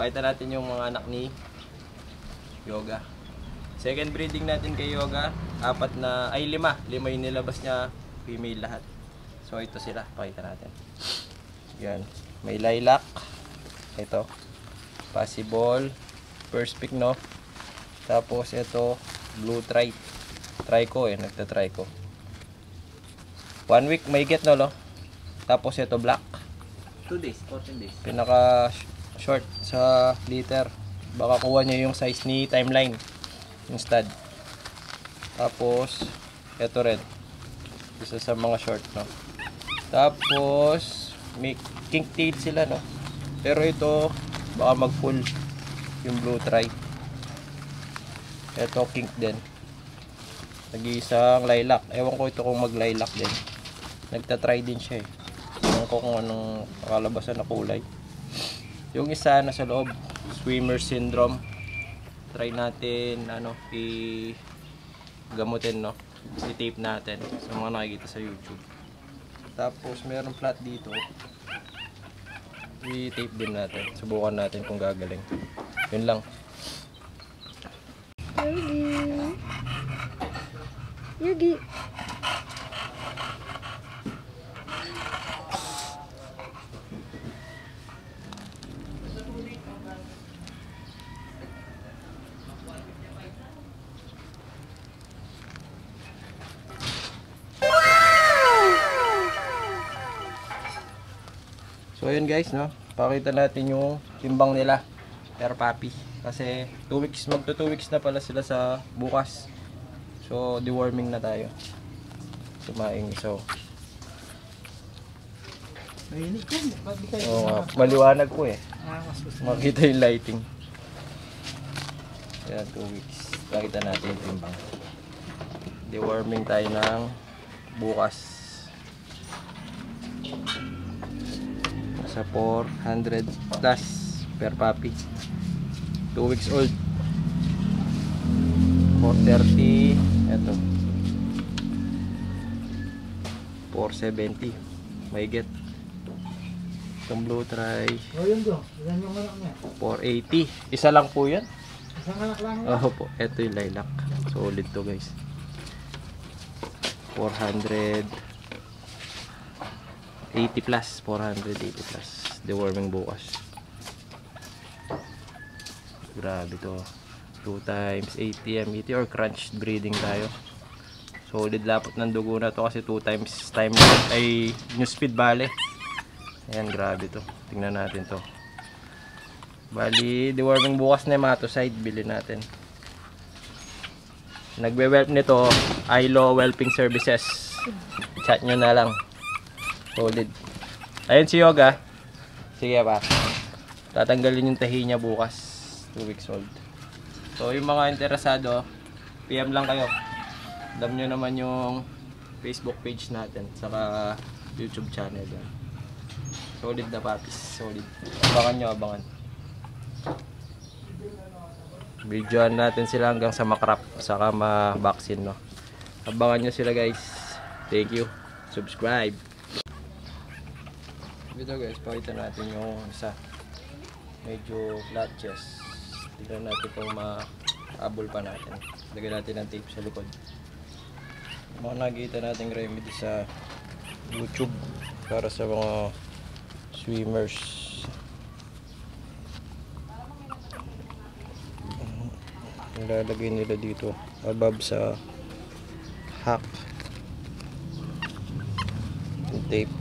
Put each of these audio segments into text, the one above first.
Pakita natin yung mga anak ni Yoga. Second breeding natin kay Yoga, 5 yung nilabas niya, female lahat. So ito sila, pakita natin. Yan, may lilac. Ito, possible, first pick no. Tapos ito, blue trico nagta-trico. 1 week may get no, lo. Tapos ito black. 2 days, 14 days. Pinaka short sa liter. Baka kuha niyo yung size ni Timeline, yung stud. Tapos ito rin, isa sa mga short no. Tapos may kink tail sila no. Pero ito baka mag full yung blue tri. Ito kink din. Nag-iisang lilac. Ewan ko ito kung mag lilac din. Nagta-try din siya eh. Ewan ko kung anong kalabasan na kulay. Yung isa na sa loob, swimmer syndrome. Try natin i-gamutin no. I-tape natin sa mga nakikita sa YouTube. Tapos meron flat dito. I-tape din natin. Subukan natin kung gagaling. Yun lang. Yogi. So ayun guys no, pakita natin yung timbang nila per puppy. Kasi 2 weeks, magto 2 weeks na pala sila sa bukas. So deworming na tayo. Sumaing so. Mahinig yan. Maliwanag po eh. Makita yung lighting. Kaya 2 weeks. Pakita natin yung timbang. Deworming tayo ng bukas. Sa 400 plus per puppy. 2 weeks old. 430. Ito 470. May get. Itong blue try. O yun do. Yan yung anak niya. 480. Isa lang po yan. Isang anak lang. Oo po. Ito yung lilac. Solid to guys. 480 plus, 480 plus. Deworming bukas. Grabe to. 2 times 80 MET or crunch breeding tayo. Solid lapot ng dugo na to kasi 2 times time ay new speed bale. Ayan, grabe to. Tingnan natin to. Bali, deworming bukas na hematocide. Bilhin natin. Nagwe-whelp nito, ILO Whelping Services. Chat nyo na lang. Solid. Ayun si Yoga. Sige pa. Tatanggalin yung tahi niya bukas. 2 weeks old. So yung mga interesado, PM lang kayo. Alam nyo naman yung Facebook page natin. Saka YouTube channel yan. Solid na puppies. Solid. Abangan nyo, abangan. Videoan natin sila hanggang sa makrap. Saka ma-vaccine no. Abangan nyo sila guys. Thank you. Subscribe. Ito guys, pakita natin yung isa. Medyo flat chest. Tignan natin kung ma-abol pa natin. Lagyan natin ng tape sa likod. Mga nakikita natin remedy sa YouTube para sa mga swimmers. Nilalagay nila dito above sa hack. Yung tape.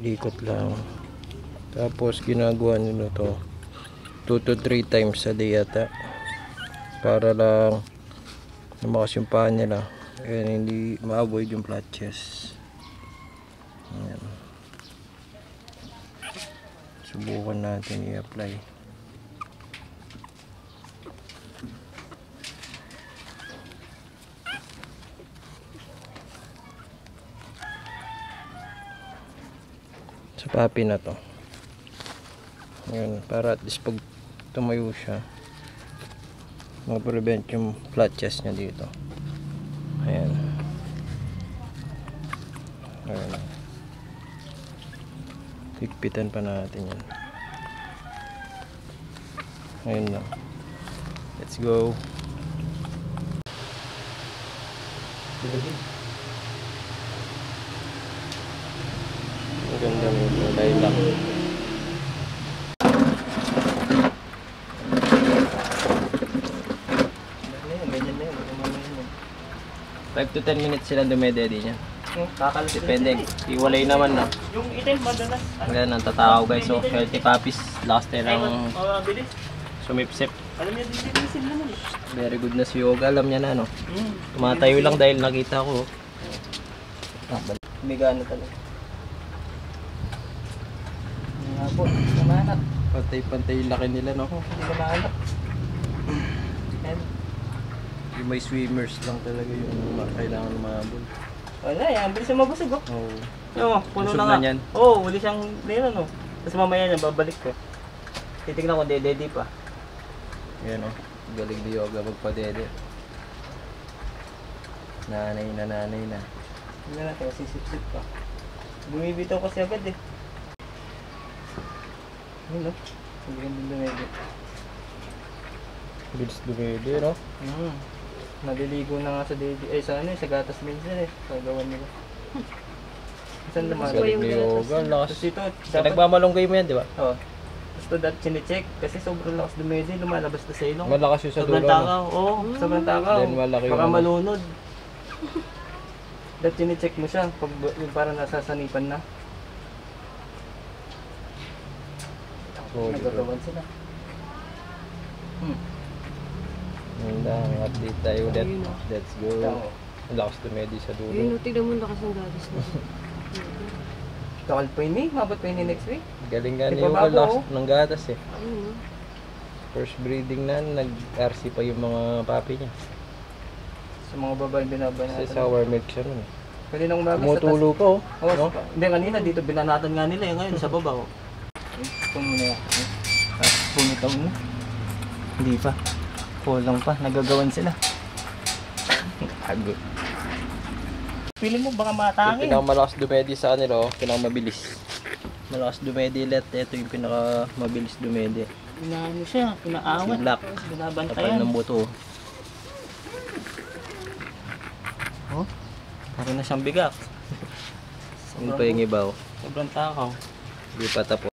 Ikot lang. Tapos ginagawa nila to 2 to 3 times a day yata para lang lumakas yung paa nila kaya hindi ma-avoid yung flat chest. Ayan. Subukan natin i-apply. Sa papi na to. Ayan, para at least pag tumayo siya mag-prevent yung flat chest niya dito. Ayan. Ayan. Higpitan pa natin yan. Ayun lang. Let's go. Ang ganda nito. Dahil lang. Ganyan na yun. 5 to 10 minutes sila dumedede niya. Kakalas. Depende. Iwalay naman na. Yung itim, madalas. Hanggang ang tatakaw guys. So, healthy puppies. Last time ng Bilis. sumipsip. Alam niya, didilisin naman eh. Very good na si Yoga. Alam niya na, no? Tumatayo lang dahil nakita ko. Bigana talaga. Nga po, namanap. Pantay-pantay yung laki nila, no? Hindi ko nahanap. Yung may swimmers lang talaga yung kailangan lumabol. Wala eh, ang bilis yung mabusog oh. Oo. Yung puno Busog na na nga. yan. Oo, huli siyang nila no. Tapos mamaya niya, babalik ko. Titignan ko, dede pa. Yan, no? Galing ni Yoga magpadede. Nanay na. Hindi na natin, sisip-sip pa. Bumibitaw kasi agad eh. Yun no? Hindi ka din dumede. Bilis dumede, no? Naliligo na nga sa dede. Eh, sa ano eh, sa gatas minsan eh. Pagawan nila. Saan naman? Galing ni Yoga. Lakas. Tapos ito, Nagmamalunggay mo yan, di ba? Oo. Tapos ito dati chinecheck kasi sobrang lakas dumede, lumalabas na sa ilong. Malakas yung sa dulo, Sobrang no? takaw, oo. Sobrang takaw. Then malaki yung Baka ano. malunod. Dati chinecheck mo siya, pag yung parang nasasanipan na. Oo, Nagagawan sila. Yun lang, update tayo ulit. Ayun, no? Let's go. Tao. Ang lakas dumede sa Yun, dulo. tignan mo lakas ng gatas na. Kakal pa yun eh, mabot pa yun eh next week. Galing nga Di ni ba Yoga, bago, lakas oh? ng gatas eh. Ayun, First breeding na, nag-RC pa yung mga papi niya. Sa mga babae binabanatan. Kasi sour milk siya nun eh. Pwede nang umaga Tumutulo pa oh. Oh, No? hindi kanina dito binanatan nga nila yung ngayon sa baba oh. Ito muna yan. Pumitaw mo. Hindi pa. Kulang pa. Nagagawan sila. Agod. Pili mo baka Yung matangin. pinakamalakas dumedi sa kanila oh, pinakamabilis. Malakas dumedi ulit. Ito yung pinakamabilis dumedi. Inaano siya. Inaawat. Si Black. Tapos Kapal binabantayan. ng buto oh. Oh. Parang na siyang bigak. Yun pa yung iba oh. Sobrang takaw. Hindi pa tapos.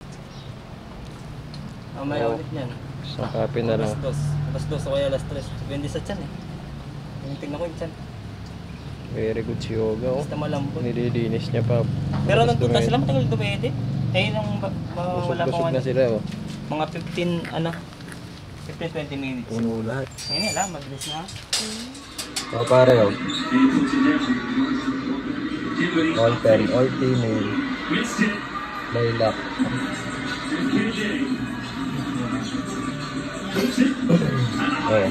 Mamaya Oo. ulit yan. Isang kape na lang. Alas dos o kaya alas tres. Depende sa tiyan eh. Yung tingnan ko yung tiyan. Very good si Yoga oh. Basta malambot. Nililinis niya pa. Pero nung Dumedi. tutas sila matagal dumede. Eh nung wala Busog-busog pang na sila oh. mga 15 ano 15-20 minutes. Puno lahat. Ngayon nila, mabilis na. So pare oh. All pen, all female. Lilac. Oh.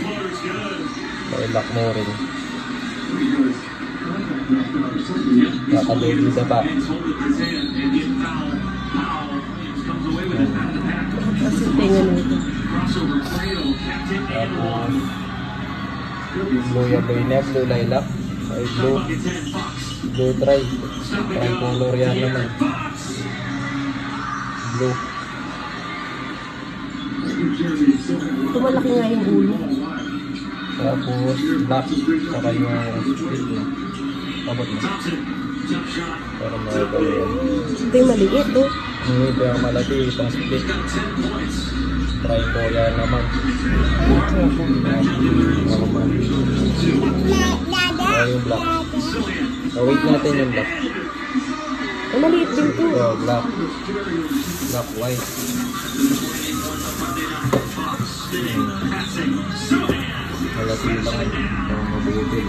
Lilac mo rin. Kakabibida pa. Kasi tingnan mo ito. Tapos blue yaboy na, blue lilac. Ay blue tricolor yan naman. Blue. Tumalaki nga yung ulo. Tapos black. Saka yung split na. Tabot na. Pero mga ganyan. Ito yung maliit, oh. Ito yung malaki, itong split. Tricolor yan naman. Normal. Yung black. Wait natin yung black. Ay, maliit din to. Black. Black, white. Malaki lang ito. Mabuti.